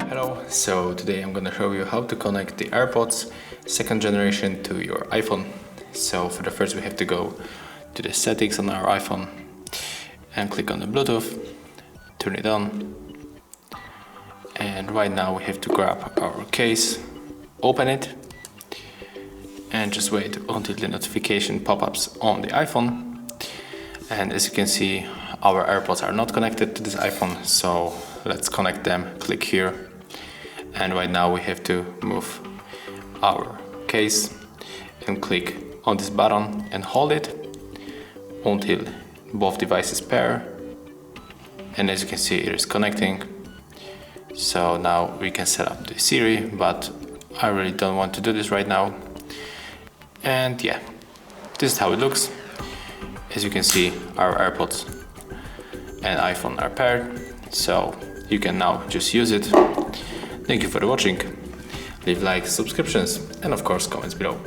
Hello, so today I'm gonna show you how to connect the AirPods 2nd generation to your iPhone. So for the first we have to go to the settings on our iPhone and click on the Bluetooth, turn it on, and right now we have to grab our case, open it, and just wait until the notification pop-ups on the iPhone. And as you can see, our AirPods are not connected to this iPhone, so let's connect them. Click here, and right now we have to move our case and click on this button and hold it until both devices pair. And as you can see, it is connecting. So now we can set up the Siri, but I really don't want to do this right now. And yeah, this is how it looks. As you can see, our AirPods and iPhone are paired, so you can now just use it. Thank you for watching. Leave likes, subscriptions, and of course comments below.